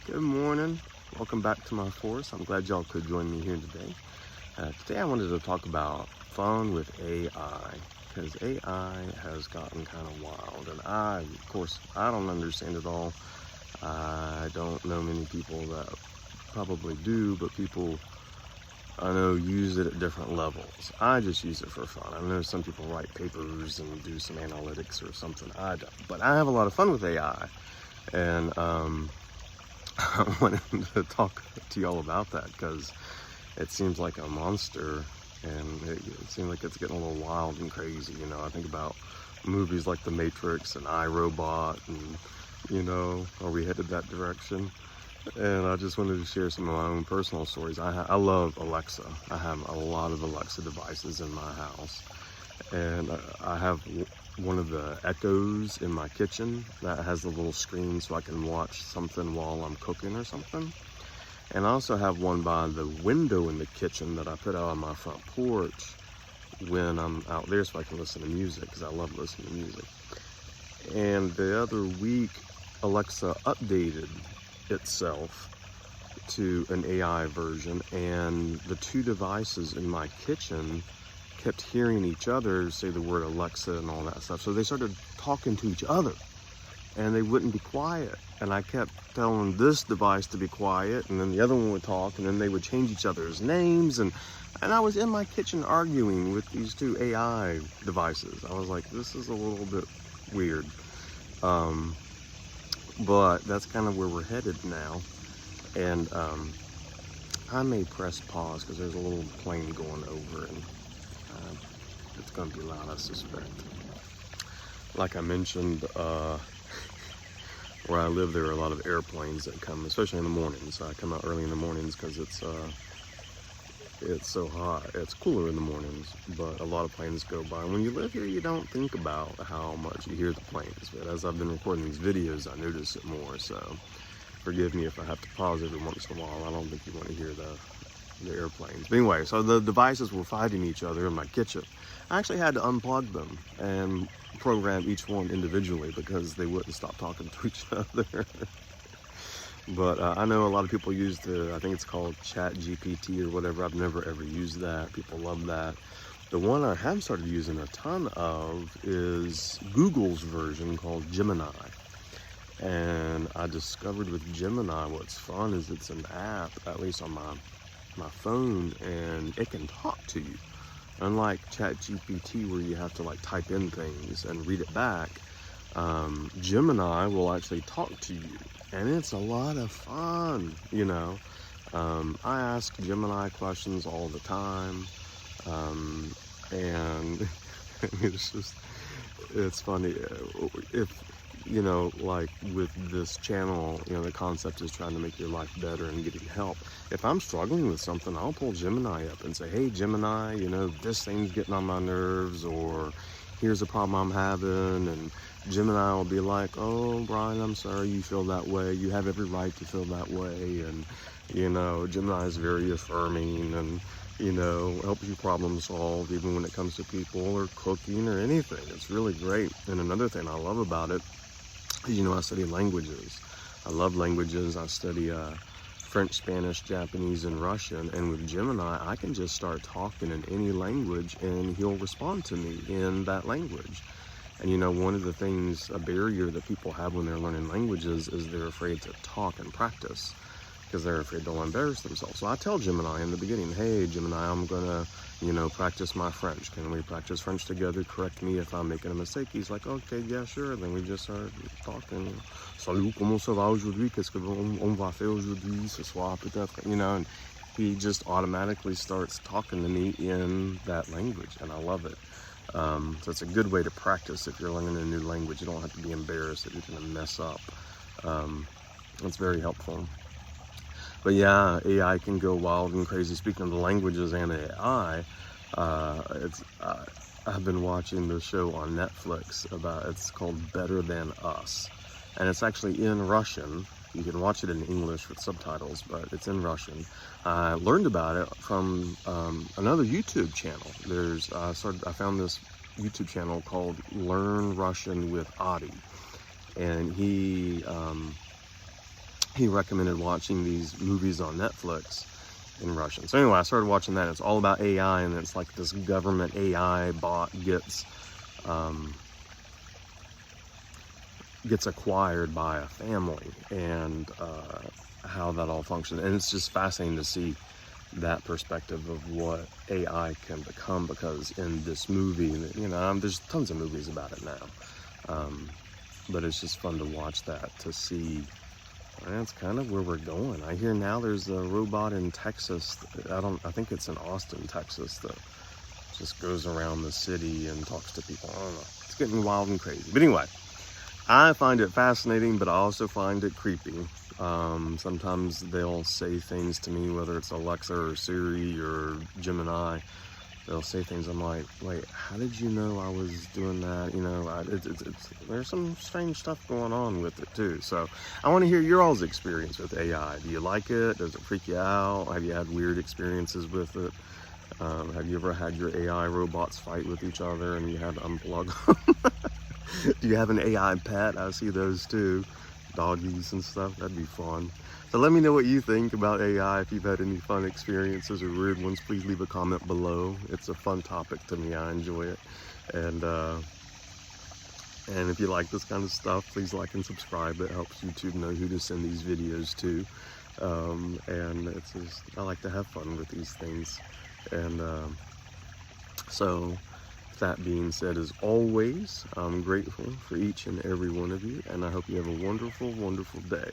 Good morning. Welcome back to my force. I'm glad y'all could join me here today. Today I wanted to talk about fun with AI, because AI has gotten kind of wild, and of course, I don't understand it all. I don't know many people that probably do, but people I know use it at different levels. I just use it for fun. I know some people write papers and do some analytics or something. I don't, but I have a lot of fun with AI, and I wanted to talk to y'all about that because it seems like a monster, and it seems like it's getting a little wild and crazy. I think about movies like The Matrix and iRobot, and are we headed that direction? And I just wanted to share some of my own personal stories. I love Alexa. I have a lot of Alexa devices in my house, and I have one of the Echoes in my kitchen that has a little screen so I can watch something while I'm cooking or something. And I also have one by the window in the kitchen that I put out on my front porch when I'm out there so I can listen to music, because I love listening to music. And the other week, Alexa updated itself to an AI version, and the two devices in my kitchen kept hearing each other say the word Alexa and all that stuff. So they started talking to each other, and they wouldn't be quiet. And I kept telling this device to be quiet, and then the other one would talk, and then they would change each other's names. And I was in my kitchen arguing with these two AI devices. I was like, this is a little bit weird. But that's kind of where we're headed now. And I may press pause because there's a little plane going over, and it's going to be loud, I suspect. Like I mentioned, where I live, there are a lot of airplanes that come, especially in the mornings. I come out early in the mornings because it's so hot. It's cooler in the mornings, but a lot of planes go by. When you live here, you don't think about how much you hear the planes. But as I've been recording these videos, I notice it more. So forgive me if I have to pause every once in a while. I don't think you want to hear the airplanes. But anyway, so the devices were fighting each other in my kitchen. I actually had to unplug them and program each one individually because they wouldn't stop talking to each other. But I know a lot of people use I think it's called Chat GPT or whatever. I've never ever used that. People love that. The one I have started using a ton of is Google's version called Gemini. And I discovered with Gemini, what's fun is it's an app, at least on my phone, and it can talk to you. Unlike ChatGPT, where you have to like type in things and read it back, Gemini will actually talk to you, and it's a lot of fun. I ask Gemini questions all the time, and it's funny if like with this channel, the concept is trying to make your life better and getting help. If I'm struggling with something, I'll pull Gemini up and say, hey, Gemini, this thing's getting on my nerves, or here's a problem I'm having. And Gemini will be like, oh, Brian, I'm sorry you feel that way. You have every right to feel that way. And, Gemini is very affirming and, helps you problem solve even when it comes to people or cooking or anything. It's really great. And another thing I love about it, I study languages. I love languages. I study French, Spanish, Japanese, and Russian. And with Gemini, I can just start talking in any language and he'll respond to me in that language. And one of the things, a barrier that people have when they're learning languages is they're afraid to talk and practice because they're afraid they'll embarrass themselves. So I tell Gemini in the beginning, hey, Gemini, I'm gonna, practice my French. Can we practice French together? Correct me if I'm making a mistake. He's like, okay, yeah, sure. Then we just start talking. Salut, comment ça va aujourd'hui? Qu'est-ce que on va faire aujourd'hui? Ce soir, peut-être, and he just automatically starts talking to me in that language, and I love it. So it's a good way to practice if you're learning a new language. You don't have to be embarrassed that you're gonna mess up. It's very helpful. But yeah, AI can go wild and crazy. Speaking of the languages and AI, I've been watching the show on Netflix it's called Better Than Us. And it's actually in Russian. You can watch it in English with subtitles, but it's in Russian. I learned about it from another YouTube channel. I found this YouTube channel called Learn Russian with Adi. And he he recommended watching these movies on Netflix in Russian. So anyway, I started watching that. It's all about AI, and it's like this government AI bot gets acquired by a family, and how that all functions. And it's just fascinating to see that perspective of what AI can become, because in this movie, you know, there's tons of movies about it now, but it's just fun to watch that, to see. That's kind of where we're going. I hear now there's a robot in Texas. I think it's in Austin, Texas, that just goes around the city and talks to people. I don't know. It's getting wild and crazy. But anyway, I find it fascinating, but I also find it creepy. Sometimes they'll say things to me, whether it's Alexa or Siri or Gemini. They'll say things, I'm like, wait, how did you know I was doing that? You know, there's some strange stuff going on with it too. So I want to hear your all's experience with AI. Do you like it? Does it freak you out? Have you had weird experiences with it? Have you ever had your AI robots fight with each other and you had to unplug them? Do you have an AI pet? I see those too. Doggies and stuff. That'd be fun. So let me know what you think about AI. If you've had any fun experiences or weird ones, please leave a comment below. It's a fun topic to me. I enjoy it. And if you like this kind of stuff, please like and subscribe. It helps YouTube know who to send these videos to. And it's just, I like to have fun with these things. And so that being said, as always, I'm grateful for each and every one of you, and I hope you have a wonderful, wonderful day.